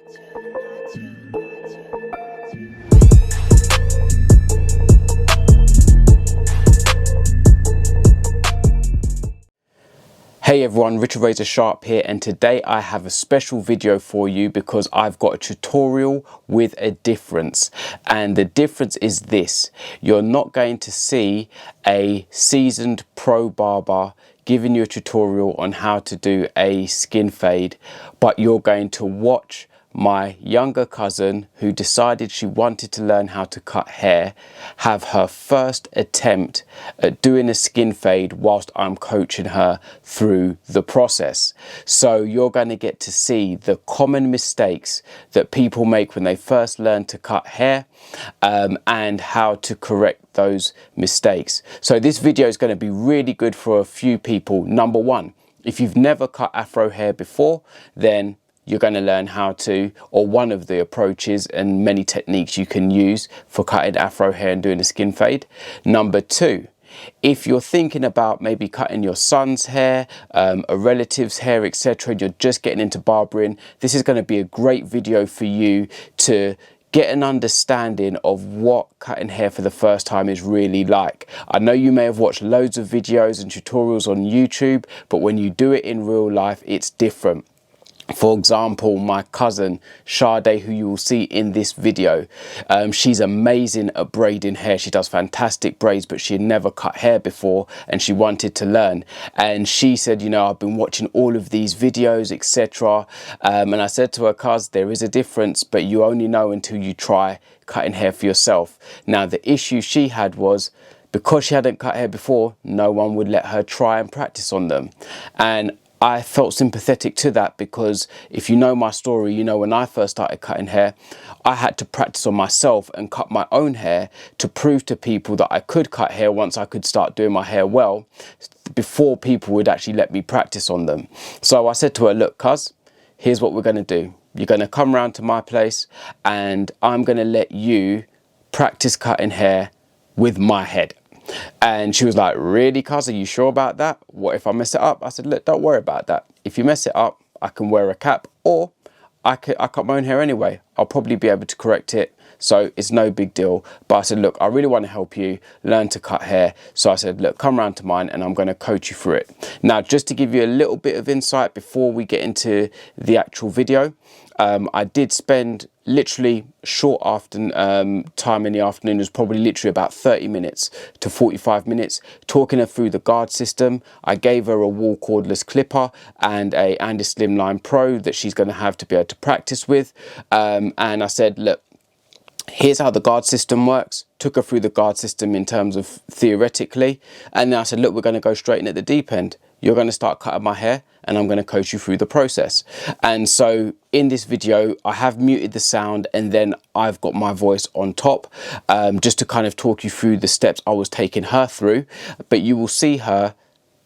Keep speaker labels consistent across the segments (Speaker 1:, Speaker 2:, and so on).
Speaker 1: Hey everyone, Richard Razor Sharp here, and today I have a special video for you because I've got a tutorial with a difference. And the difference is this: you're not going to see a seasoned pro barber giving you a tutorial on how to do a skin fade, but you're going to watch my younger cousin, who decided she wanted to learn how to cut hair, have her first attempt at doing a skin fade whilst I'm coaching her through the process. So you're going to get to see the common mistakes that people make when they first learn to cut hair, and how to correct those mistakes. So this video is going to be really good for a few people. Number one, if you've never cut afro hair before, then you're going to learn how to, or one of the approaches and many techniques you can use for cutting afro hair and doing a skin fade. Number two, if you're thinking about maybe cutting your son's hair, a relative's hair, etc., and you're just getting into barbering, this is going to be a great video for you to get an understanding of what cutting hair for the first time is really like. I know you may have watched loads of videos and tutorials on YouTube, but when you do it in real life, it's different. For example, my cousin Sade, who you will see in this video, she's amazing at braiding hair. She does fantastic braids, but she had never cut hair before and she wanted to learn. And she said, you know, I've been watching all of these videos, etc. And I said to her, cuz, there is a difference, but you only know until you try cutting hair for yourself. Now, the issue she had was, because she hadn't cut hair before, no one would let her try and practice on them. And I felt sympathetic to that, because if you know my story, you know when I first started cutting hair, I had to practice on myself and cut my own hair to prove to people that I could cut hair once I could start doing my hair well, before people would actually let me practice on them. So I said to her, look, cuz, here's what we're going to do. You're going to come round to my place and I'm going to let you practice cutting hair with my head. And she was like, really, cuz, are you sure about that? What if I mess it up? I said, look, don't worry about that. If you mess it up, I can wear a cap, or I cut my own hair anyway. I'll probably be able to correct it. So it's no big deal. But I said, look, I really want to help you learn to cut hair. So I said, look, come round to mine and I'm going to coach you through it. Now, just to give you a little bit of insight before we get into the actual video, I did spend literally short time in the afternoon. It was probably literally about 30 minutes to 45 minutes talking her through the guard system. I gave her a wall cordless clipper and a Andy Slimline Pro that she's going to have to be able to practice with. And I said, look, here's how the guard system works. Took her through the guard system in terms of theoretically. And then I said, look, we're going to go straight in at the deep end. You're going to start cutting my hair and I'm going to coach you through the process. And so in this video, I have muted the sound and then I've got my voice on top, just to kind of talk you through the steps I was taking her through. But you will see her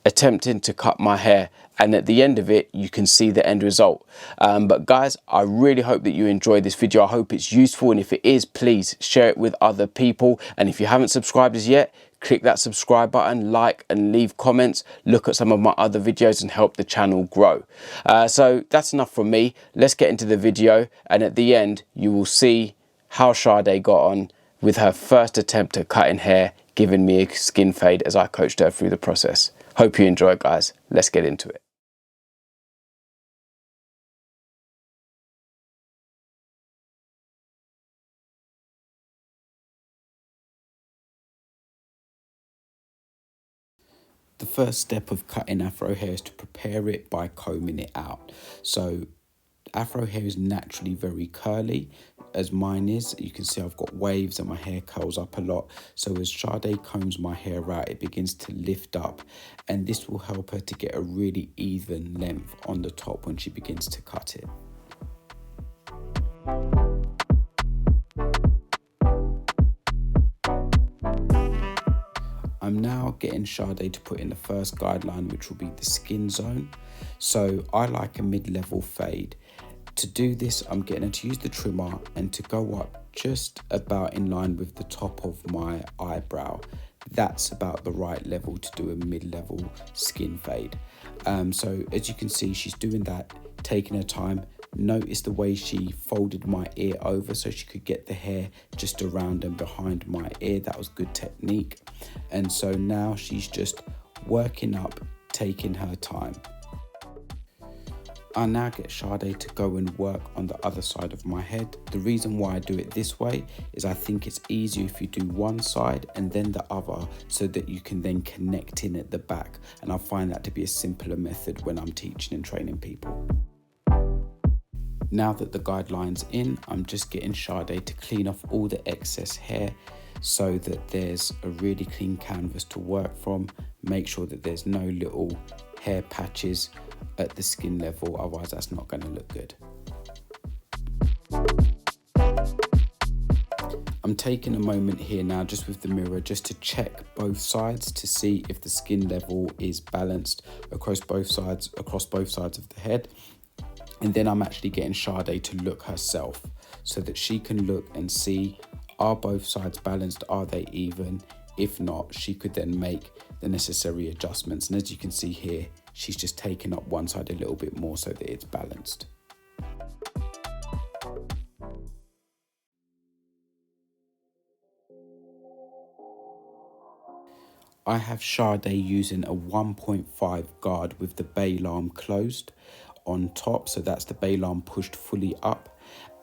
Speaker 1: attempting to cut my hair, and at the end of it you can see the end result. But guys, I really hope that you enjoyed this video. I hope it's useful, and if it is, please share it with other people. And if you haven't subscribed as yet, click that subscribe button, like and leave comments, look at some of my other videos and help the channel grow. So that's enough from me. Let's get into the video, and at the end you will see how Sade got on with her first attempt at cutting hair, giving me a skin fade as I coached her through the process. Hope you enjoy it, guys. Let's get into it. The first step of cutting afro hair is to prepare it by combing it out. So afro hair is naturally very curly, as mine is. You can see I've got waves and my hair curls up a lot. So as Sade combs my hair out, it begins to lift up, and this will help her to get a really even length on the top when she begins to cut it. I'm now getting Sade to put in the first guideline, which will be the skin zone. So I like a mid-level fade. To do this, I'm getting her to use the trimmer and to go up just about in line with the top of my eyebrow. That's about the right level to do a mid-level skin fade. So as you can see, she's doing that, taking her time,
Speaker 2: Notice the way she folded my ear over so she could get the hair just around and behind my ear. That was good technique. And so now she's just working up, taking her time. I now get Sade to go and work on the other side of my head. The reason why I do it this way is I think it's easier if you do one side and then the other, so that you can then connect in at the back. And I find that to be a simpler method when I'm teaching and training people. Now that the guideline's in, I'm just getting Sade to clean off all the excess hair so that there's a really clean canvas to work from. Make sure that there's no little hair patches at the skin level, otherwise that's not going to look good. I'm taking a moment here now just with the mirror just to check both sides to see if the skin level is balanced across both sides of the head. And then I'm actually getting Sade to look herself so that she can look and see, are both sides balanced, are they even? If not, she could then make the necessary adjustments. And as you can see here, she's just taken up one side a little bit more so that it's balanced. I have Sade using a 1.5 guard with the bail arm closed on top. So that's the bail arm pushed fully up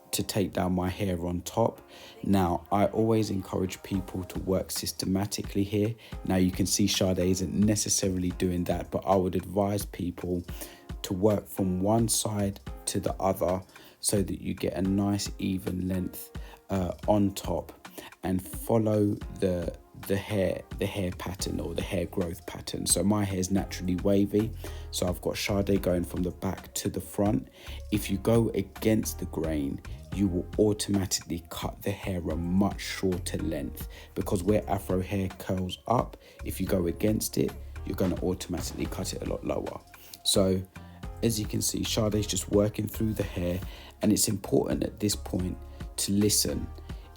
Speaker 2: to take down my hair on top. Now, I always encourage people to work systematically here. Now you can see Sade isn't necessarily doing that, but I would advise people to work from one side to the other so that you get a nice even length on top, and follow the hair pattern or the hair growth pattern. So my hair is naturally wavy, so I've got Sade going from the back to the front. If you go against the grain, you will automatically cut the hair a much shorter length, because where Afro hair curls up, if you go against it, you're going to automatically cut it a lot lower. So as you can see, Sade's just working through the hair, and it's important at this point to listen.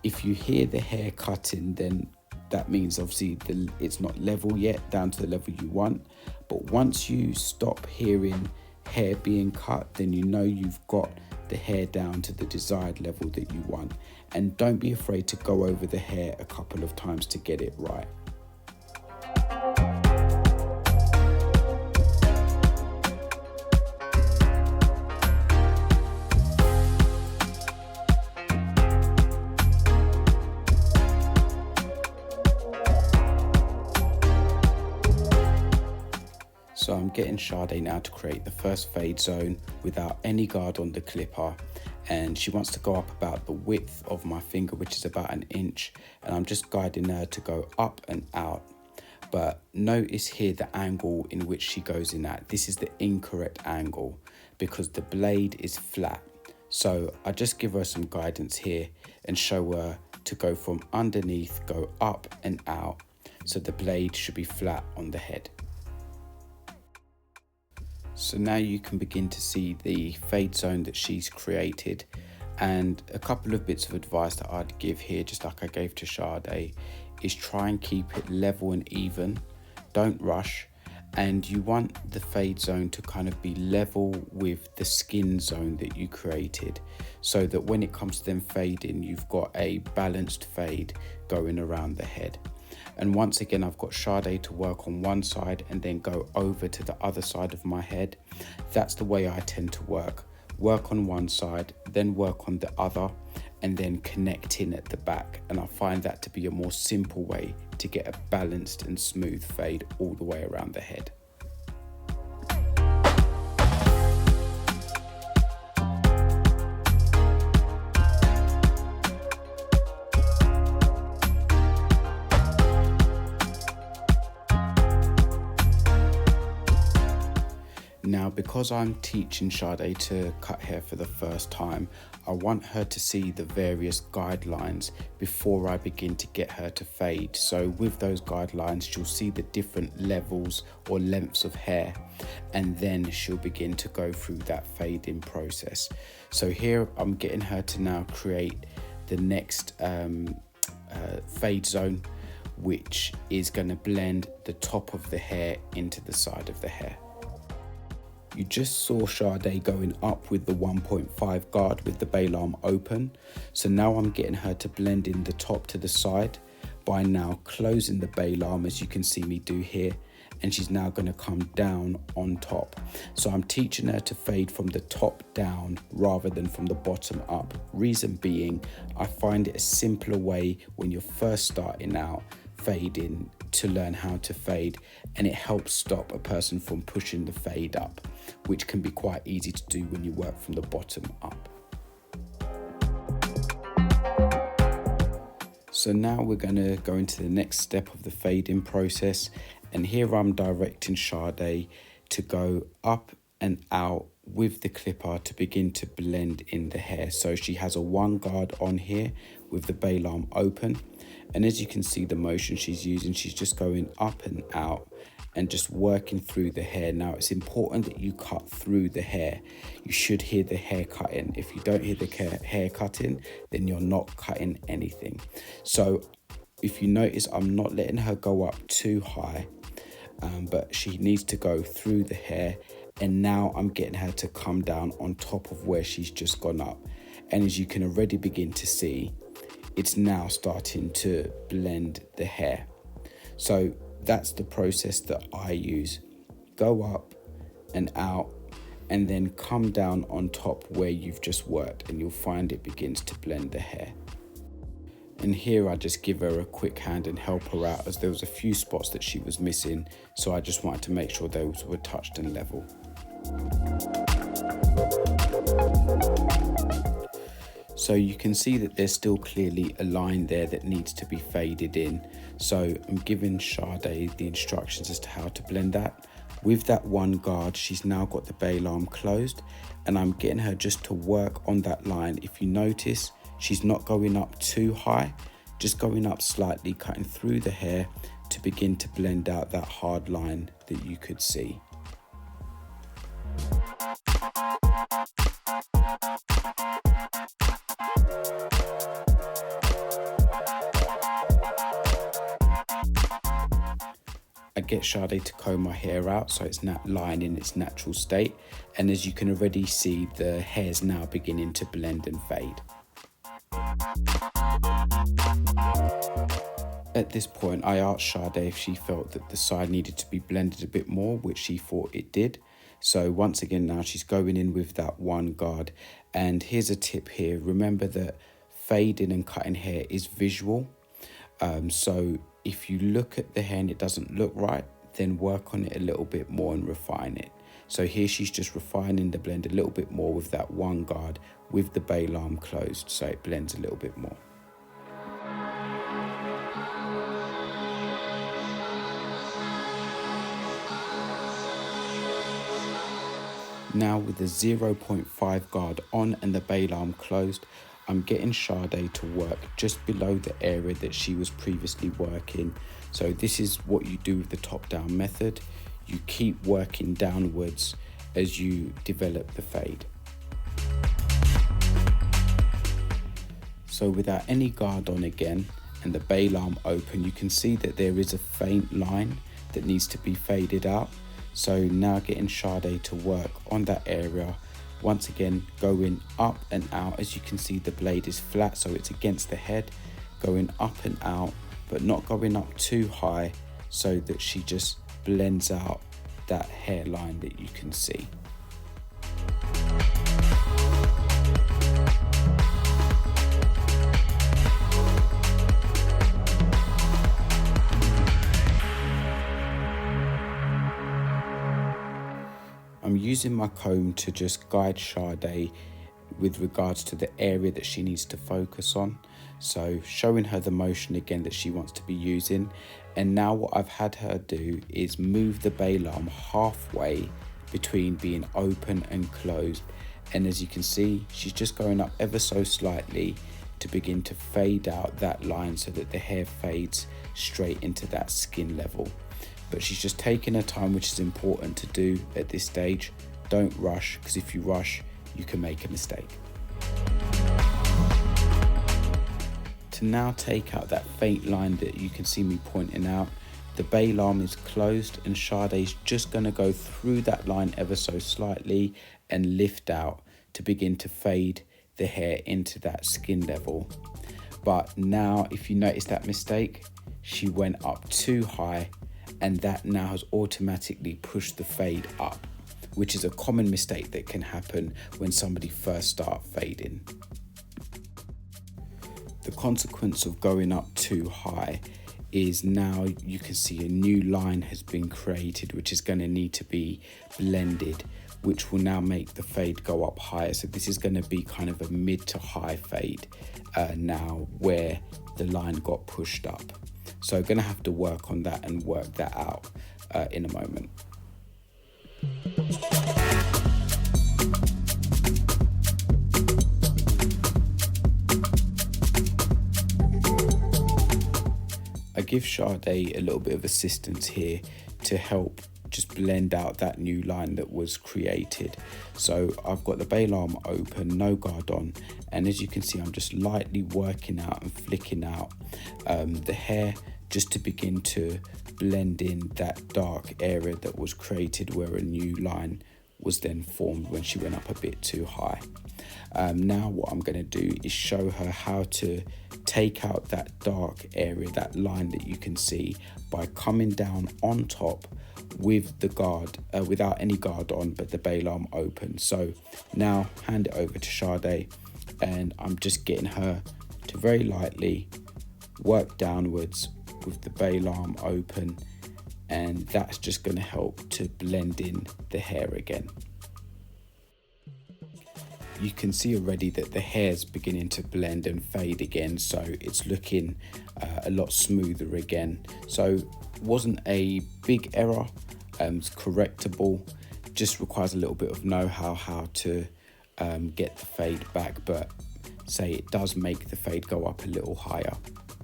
Speaker 2: If you hear the hair cutting, then that means obviously it's not level yet, down to the level you want. But once you stop hearing hair being cut, then you know you've got the hair down to the desired level that you want. And don't be afraid to go over the hair a couple of times to get it right. So I'm getting Sade now to create the first fade zone without any guard on the clipper, and she wants to go up about the width of my finger, which is about 1 inch, and I'm just guiding her to go up and out. But notice here the angle in which she goes in at. This is the incorrect angle because the blade is flat. So I just give her some guidance here and show her to go from underneath, go up and out, so the blade should be flat on the head. So now you can begin to see the fade zone that she's created, and a couple of bits of advice that I'd give here, just like I gave to Sade, is try and keep it level and even. Don't rush, and you want the fade zone to kind of be level with the skin zone that you created, so that when it comes to them fading, you've got a balanced fade going around the head. And once again, I've got Sade to work on one side and then go over to the other side of my head. That's the way I tend to work. Work on one side, then work on the other, and then connect in at the back. And I find that to be a more simple way to get a balanced and smooth fade all the way around the head. Now, because I'm teaching Sade to cut hair for the first time, I want her to see the various guidelines before I begin to get her to fade. So with those guidelines, she'll see the different levels or lengths of hair, and then she'll begin to go through that fading process. So here I'm getting her to now create the next fade zone, which is going to blend the top of the hair into the side of the hair. You just saw Sade going up with the 1.5 guard with the bail arm open. So now I'm getting her to blend in the top to the side by now closing the bail arm, as you can see me do here. And she's now going to come down on top. So I'm teaching her to fade from the top down rather than from the bottom up. Reason being, I find it a simpler way when you're first starting out fading to learn how to fade, and it helps stop a person from pushing the fade up, which can be quite easy to do when you work from the bottom up. So now we're going to go into the next step of the fading process, and here I'm directing Sade to go up and out with the clipper to begin to blend in the hair. So she has a 1 guard on here with the bail arm open, and as you can see the motion she's using, she's just going up and out and just working through the hair. Now it's important that you cut through the hair. You should hear the hair cutting. If you don't hear the hair cutting, then you're not cutting anything. So if you notice, I'm not letting her go up too high, but she needs to go through the hair, and now I'm getting her to come down on top of where she's just gone up. And as you can already begin to see, it's now starting to blend the hair. So that's the process that I use. Go up and out and then come down on top where you've just worked, and you'll find it begins to blend the hair. And here I just give her a quick hand and help her out, as there was a few spots that she was missing, so I just wanted to make sure those were touched and level. So you can see that there's still clearly a line there that needs to be faded in. So I'm giving Sade the instructions as to how to blend that. With that 1 guard, she's now got the bail arm closed, and I'm getting her just to work on that line. If you notice, she's not going up too high, just going up slightly, cutting through the hair to begin to blend out that hard line that you could see. I get Sade to comb my hair out so it's not lying in its natural state, and as you can already see, the hair's now beginning to blend and fade. At this point, I asked Sade if she felt that the side needed to be blended a bit more, which she thought it did. So once again, now she's going in with that 1 guard. And here's a tip here. Remember that fading and cutting hair is visual. So if you look at the hair and it doesn't look right, then work on it a little bit more and refine it. So here she's just refining the blend a little bit more with that 1 guard with the bail arm closed, so it blends a little bit more. Now with the 0.5 guard on and the bail arm closed, I'm getting Sade to work just below the area that she was previously working. So this is what you do with the top down method. You keep working downwards as you develop the fade. So without any guard on again and the bail arm open, you can see that there is a faint line that needs to be faded out. So now getting Sade to work on that area. Once again, going up and out. As you can see, the blade is flat, so it's against the head, going up and out, but not going up too high, so that she just blends out that hairline that you can see. I'm using my comb to just guide Sade with regards to the area that she needs to focus on. So showing her the motion again that she wants to be using. And now what I've had her do is move the bail arm halfway between being open and closed. And as you can see, she's just going up ever so slightly to begin to fade out that line so that the hair fades straight into that skin level. But she's just taking her time, which is important to do at this stage. Don't rush, because if you rush, you can make a mistake. To now take out that faint line that you can see me pointing out, The bail arm is closed and Sade's just going to go through that line ever so slightly and lift out to begin to fade the hair into that skin level. But now if you notice that mistake, she went up too high and that now has automatically pushed the fade up, which is a common mistake that can happen when somebody first starts fading. The consequence of going up too high is now you can see a new line has been created, which is going to need to be blended, which will now make the fade go up higher. So this is going to be kind of a mid to high fade now where the line got pushed up. So going to have to work on that and work that out in a moment. I give Sade a little bit of assistance here to help just blend out that new line that was created. So I've got the bail arm open, no guard on, and as you can see I'm just lightly working out and flicking out the hair just to begin to blend in that dark area that was created where a new line was then formed when she went up a bit too high. Now what I'm going to do is show her how to take out that dark area, that line that you can see, by coming down on top with the guard, without any guard on, but the bail arm open. So now hand it over to Sade and I'm just getting her to very lightly work downwards with the bail arm open, and that's just going to help to blend in the hair again. You can see already that the hair's beginning to blend and fade again, so it's looking a lot smoother again. So wasn't a big error, it's correctable, just requires a little bit of know-how how to get the fade back, but say it does make the fade go up a little higher,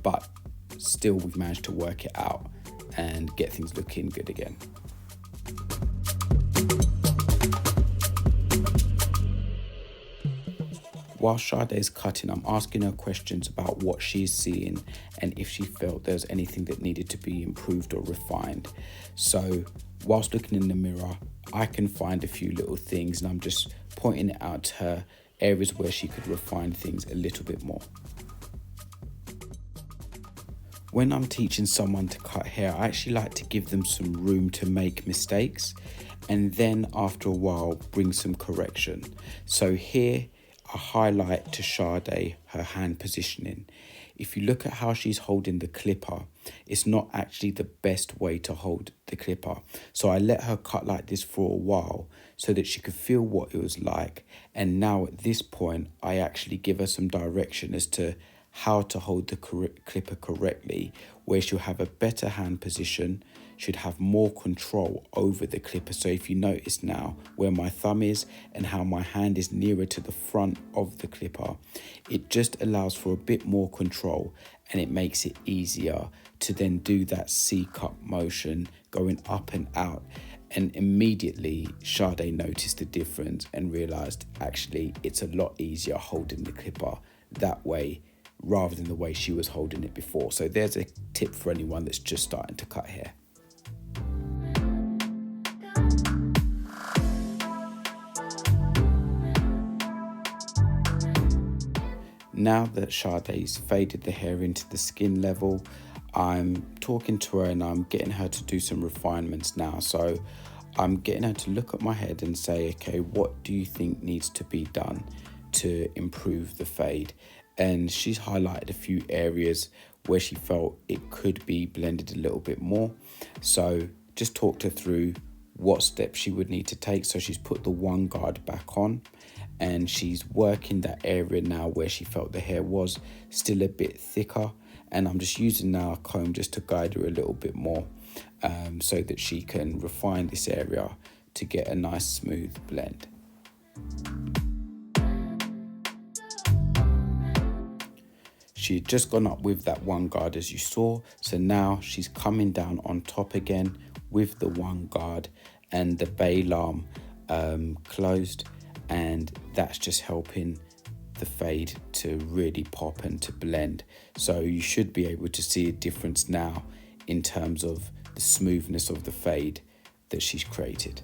Speaker 2: but still we've managed to work it out and get things looking good again. While Sade is cutting, I'm asking her questions about what she's seeing and if she felt there was anything that needed to be improved or refined. So whilst looking in the mirror, I can find a few little things and I'm just pointing it out to her, areas where she could refine things a little bit more. When I'm teaching someone to cut hair, I actually like to give them some room to make mistakes and then after a while bring some correction. So here I highlight to Sade her hand positioning. If you look at how she's holding the clipper, it's not actually the best way to hold the clipper. So I let her cut like this for a while so that she could feel what it was like. And now at this point, I actually give her some direction as to how to hold the clipper correctly, where she'll have a better hand position, should have more control over the clipper. So if you notice now where my thumb is and how my hand is nearer to the front of the clipper, it just allows for a bit more control and it makes it easier to then do that C-cup motion going up and out. And immediately Sade noticed the difference and realized actually it's a lot easier holding the clipper that way rather than the way she was holding it before. So there's a tip for anyone that's just starting to cut hair. Now that Sade's faded the hair into the skin level, I'm talking to her and I'm getting her to do some refinements now. So I'm getting her to look at my head and say, okay, what do you think needs to be done to improve the fade? And she's highlighted a few areas where she felt it could be blended a little bit more. So just talked her through what steps she would need to take. So she's put the one guard back on and she's working that area now where she felt the hair was still a bit thicker. And I'm just using now a comb just to guide her a little bit more so that she can refine this area to get a nice smooth blend. She had just gone up with that one guard as you saw, so now she's coming down on top again with the one guard and the bail arm closed, and that's just helping the fade to really pop and to blend. So you should be able to see a difference now in terms of the smoothness of the fade that she's created.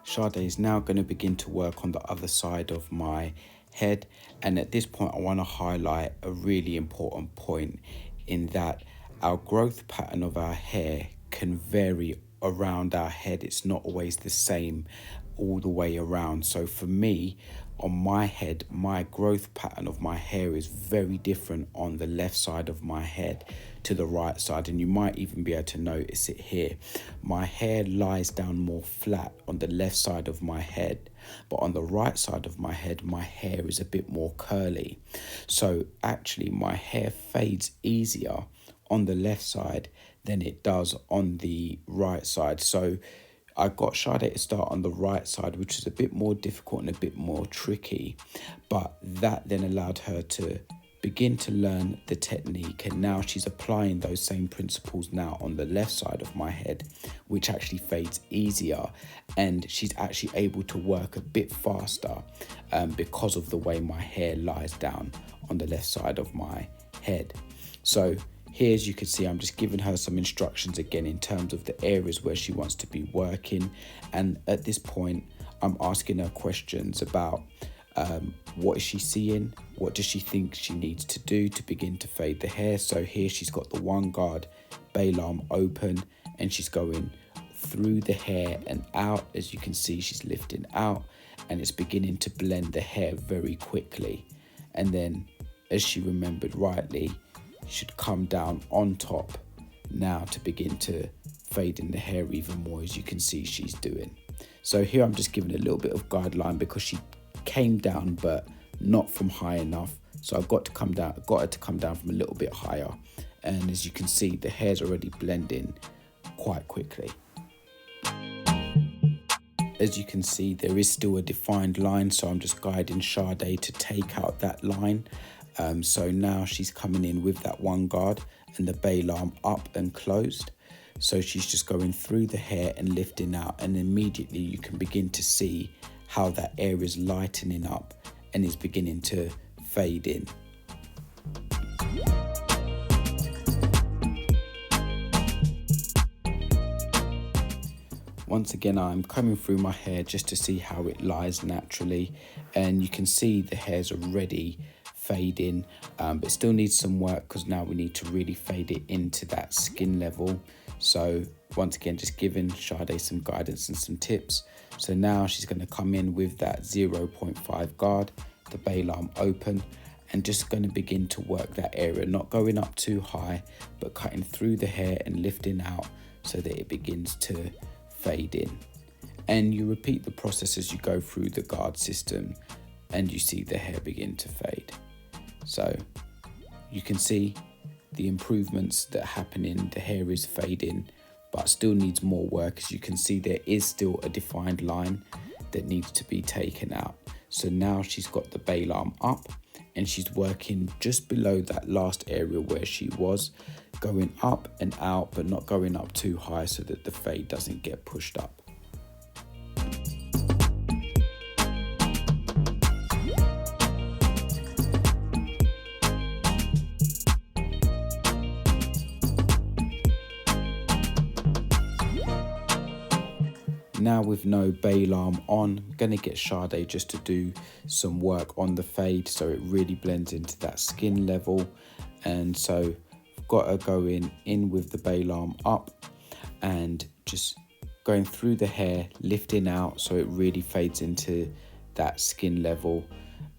Speaker 2: Sade is now going to begin to work on the other side of my head, and at this point I want to highlight a really important point in that our growth pattern of our hair can vary around our head. It's not always the same all the way around. So for me, on my head, my growth pattern of my hair is very different on the left side of my head to the right side, and you might even be able to notice it here. My hair lies down more flat on the left side of my head, but on the right side of my head, my hair is a bit more curly. So actually my hair fades easier on the left side than it does on the right side. So I got Sade to start on the right side, which is a bit more difficult and a bit more tricky, but that then allowed her to begin to learn the technique, and now she's applying those same principles now on the left side of my head, which actually fades easier, and she's actually able to work a bit faster because of the way my hair lies down on the left side of my head. So here, as you can see, I'm just giving her some instructions again in terms of the areas where she wants to be working. And at this point, I'm asking her questions about what is she seeing? What does she think she needs to do to begin to fade the hair? So here she's got the one guard bail arm open, and she's going through the hair and out. As you can see, she's lifting out, and it's beginning to blend the hair very quickly. And then, as she remembered rightly, should come down on top now to begin to fade in the hair even more, as you can see she's doing. So here I'm just giving a little bit of guideline because she came down but not from high enough, so I got her to come down from a little bit higher, and as you can see the hair's already blending quite quickly. As you can see, there is still a defined line, so I'm just guiding Sade to take out that line. So now she's coming in with that one guard and the bail arm up and closed. So she's just going through the hair and lifting out, and immediately you can begin to see how that area is lightening up and is beginning to fade in. Once again, I'm coming through my hair just to see how it lies naturally, and you can see the hair's already fading, but still needs some work because now we need to really fade it into that skin level. So once again, just giving Sade some guidance and some tips. So now she's going to come in with that 0.5 guard, the bail arm open, and just going to begin to work that area, not going up too high, but cutting through the hair and lifting out so that it begins to fade in. And you repeat the process as you go through the guard system and you see the hair begin to fade. So you can see the improvements that happen in the hair is fading, but still needs more work. As you can see, there is still a defined line that needs to be taken out. So now she's got the bail arm up and she's working just below that last area where she was, going up and out, but not going up too high so that the fade doesn't get pushed up. Now with no bail arm on, I'm going to get Sade just to do some work on the fade so it really blends into that skin level. And so I've got her going in with the bail arm up and just going through the hair, lifting out so it really fades into that skin level.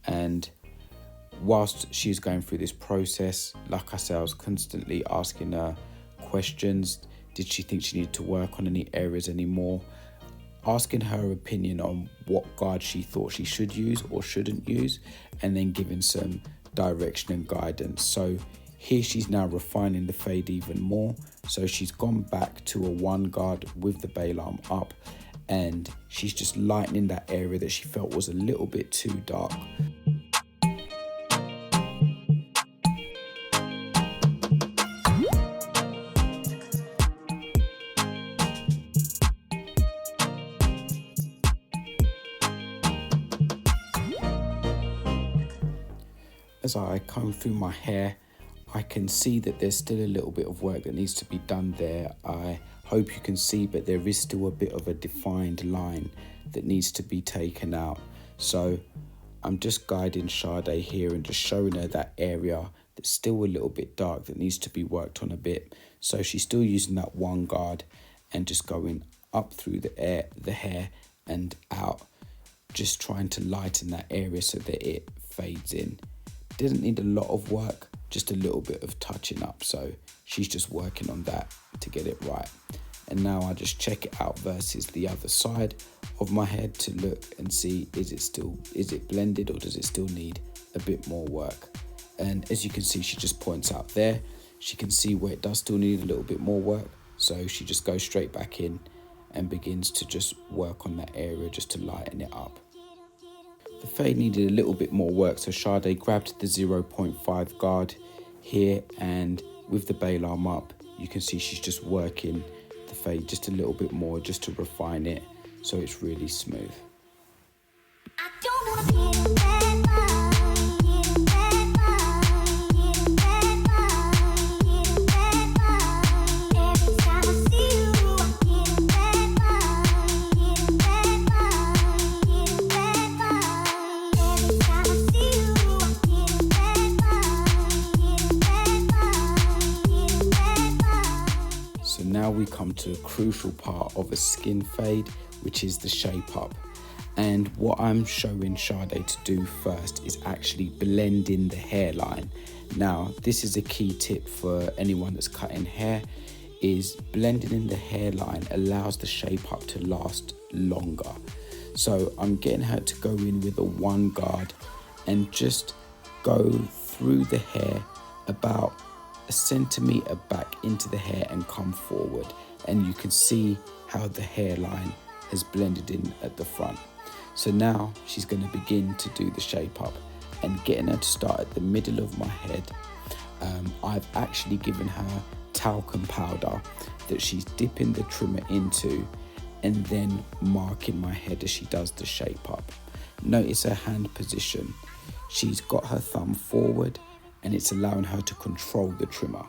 Speaker 2: And whilst she's going through this process, like I said, I was constantly asking her questions. Did she think she needed to work on any areas anymore? Asking her opinion on what guard she thought she should use or shouldn't use, and then giving some direction and guidance. So here she's now refining the fade even more. So she's gone back to a one guard with the bail arm up, and she's just lightening that area that she felt was a little bit too dark. as I comb through my hair, I can see that there's still a little bit of work that needs to be done there. I hope you can see, but there is still a bit of a defined line that needs to be taken out. So I'm just guiding Sade here and just showing her that area that's still a little bit dark that needs to be worked on a bit. So she's still using that one guard and just going up through the hair and out, just trying to lighten that area so that it fades in. Didn't need a lot of work, just a little bit of touching up. So she's just working on that to get it right. And now I just check it out versus the other side of my head to look and see, is it blended, or does it still need a bit more work? And as you can see, she just points out there. She can see where it does still need a little bit more work. So she just goes straight back in and begins to just work on that area just to lighten it up. The fade needed a little bit more work, so Sade grabbed the 0.5 guard here, and with the bail arm up, you can see she's just working the fade just a little bit more just to refine it so it's really smooth.
Speaker 3: I don't wanna be in bed mind, in bed mind, in bed mind, in bed mind. Every time I see you, I'm in bed mind, in bed mind, in bed mind. Every time I see you, I'm in bed mind, in bed mind, in bed mind.
Speaker 2: So now we come to a crucial part of a skin fade, which is the shape up. And what I'm showing Sade to do first is actually blend in the hairline. Now, this is a key tip for anyone that's cutting hair, is blending in the hairline allows the shape up to last longer. So I'm getting her to go in with a one guard and just go through the hair about a centimetre back into the hair and come forward. And you can see how the hairline has blended in at the front. So now she's going to begin to do the shape up and getting her to start at the middle of my head. I've actually given her talcum powder that she's dipping the trimmer into and then marking my head as she does the shape up. Notice her hand position. She's got her thumb forward and it's allowing her to control the trimmer.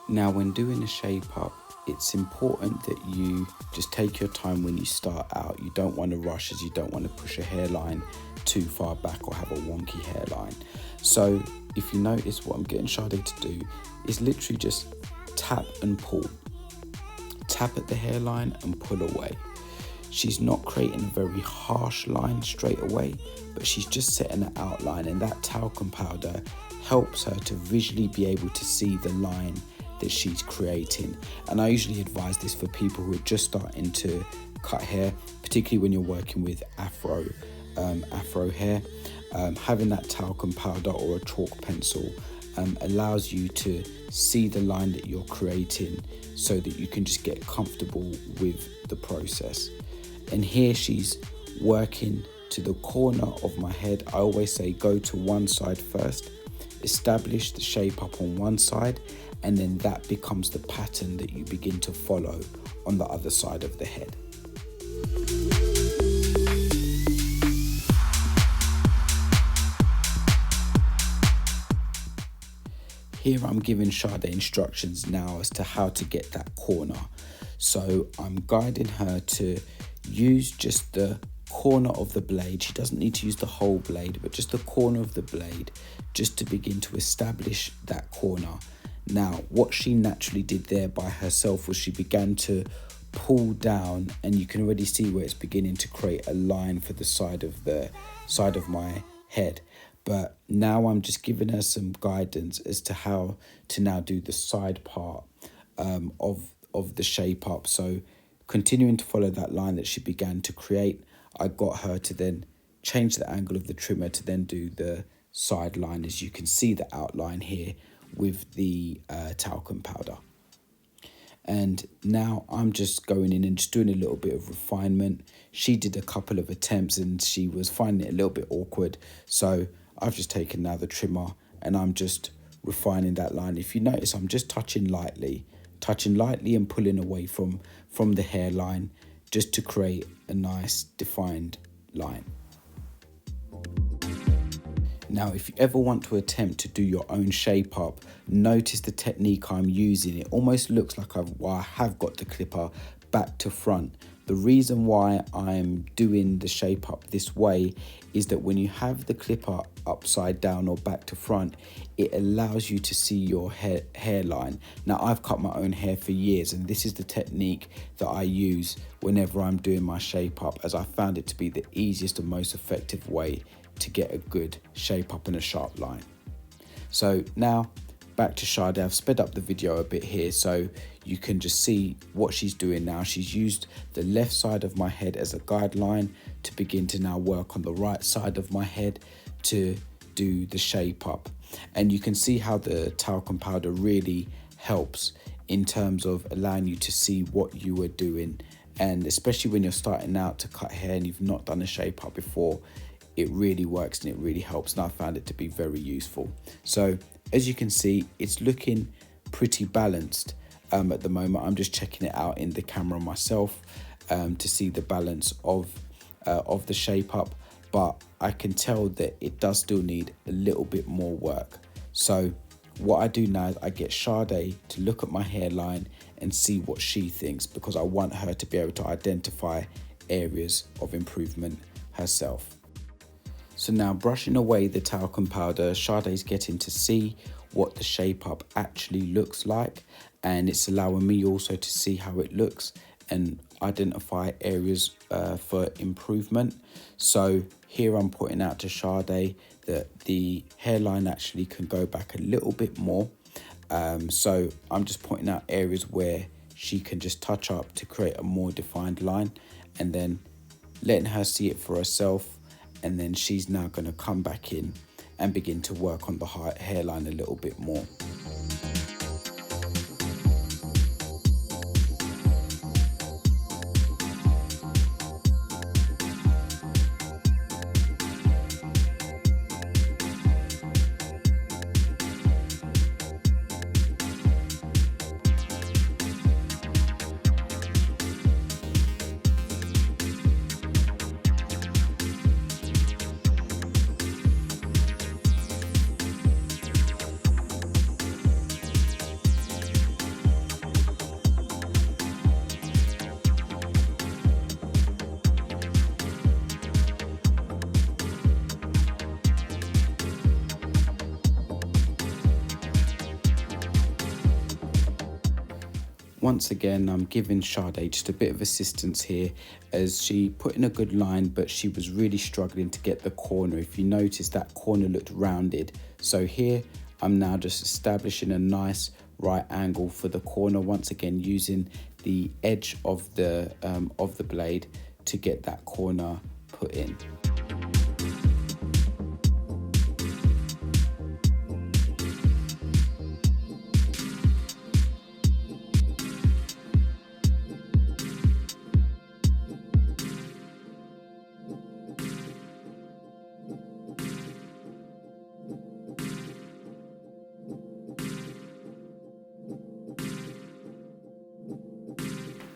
Speaker 2: Now, when doing a shape up, it's important that you just take your time when you start out. You don't want to rush, as you don't want to push a hairline too far back or have a wonky hairline. So if you notice, what I'm getting Sade to do is literally just tap and pull. Tap at the hairline and pull away. She's not creating a very harsh line straight away, but she's just setting an outline, and that talcum powder helps her to visually be able to see the line that she's creating. And I usually advise this for people who are just starting to cut hair, particularly when you're working with afro hair. Having that talcum powder or a chalk pencil allows you to see the line that you're creating so that you can just get comfortable with the process. And here she's working to the corner of my head. I always say go to one side first, establish the shape up on one side, and then that becomes the pattern that you begin to follow on the other side of the head. Here I'm giving Sade instructions now as to how to get that corner. So I'm guiding her to use just the corner of the blade. She doesn't need to use the whole blade, but just the corner of the blade, just to begin to establish that corner. Now, what she naturally did there by herself was she began to pull down, and you can already see where it's beginning to create a line for the side of my head. But now I'm just giving her some guidance as to how to now do the side part of the shape up. So continuing to follow that line that she began to create, I got her to then change the angle of the trimmer to then do the side line, as you can see the outline here with the talcum powder. And now I'm just going in and just doing a little bit of refinement. She did a couple of attempts and she was finding it a little bit awkward. So I've just taken now the trimmer and I'm just refining that line. If you notice, I'm just touching lightly and pulling away from the hairline just to create a nice defined line. Now, if you ever want to attempt to do your own shape up, notice the technique I'm using. It almost looks like I have got the clipper back to front. The reason why I'm doing the shape up this way is that when you have the clipper upside down or back to front, it allows you to see your hairline. Now, I've cut my own hair for years, and this is the technique that I use whenever I'm doing my shape up, as I found it to be the easiest and most effective way to get a good shape up and a sharp line. So now back to Sade. I've sped up the video a bit here so you can just see what she's doing now. She's used the left side of my head as a guideline to begin to now work on the right side of my head to do the shape up. And you can see how the talcum powder really helps in terms of allowing you to see what you are doing. And especially when you're starting out to cut hair and you've not done a shape up before, it really works and it really helps, and I found it to be very useful. So as you can see, it's looking pretty balanced at the moment. I'm just checking it out in the camera myself to see the balance of the shape up, but I can tell that it does still need a little bit more work. So what I do now is I get Sade to look at my hairline and see what she thinks, because I want her to be able to identify areas of improvement herself. So now, brushing away the talcum powder, Sade's getting to see what the shape up actually looks like, and it's allowing me also to see how it looks and identify areas for improvement. So here I'm pointing out to Sade that the hairline actually can go back a little bit more. So I'm just pointing out areas where she can just touch up to create a more defined line, and then letting her see it for herself. And then she's now going to come back in and begin to work on the hairline a little bit more. Once again, I'm giving Sade just a bit of assistance here as she put in a good line, but she was really struggling to get the corner. If you notice, that corner looked rounded. So here, I'm now just establishing a nice right angle for the corner. Once again, using the edge of the blade to get that corner put in.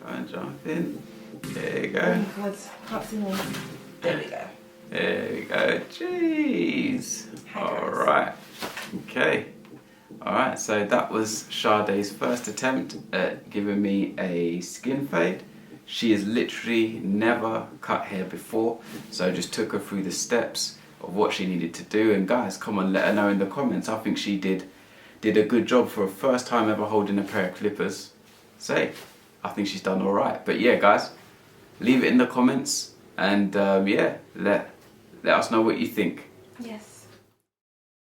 Speaker 1: And jump in. There you go.
Speaker 4: Oh my God, can't see me. There we go.
Speaker 1: There we go. Jeez. Alright. Okay. Alright, so that was Sade's first attempt at giving me a skin fade. She has literally never cut hair before, so I just took her through the steps of what she needed to do. And guys, come on, let her know in the comments. I think she did a good job for her first time ever holding a pair of clippers. Say, I think she's done all right. But yeah, guys, leave it in the comments, and yeah, let us know what you think.
Speaker 4: Yes.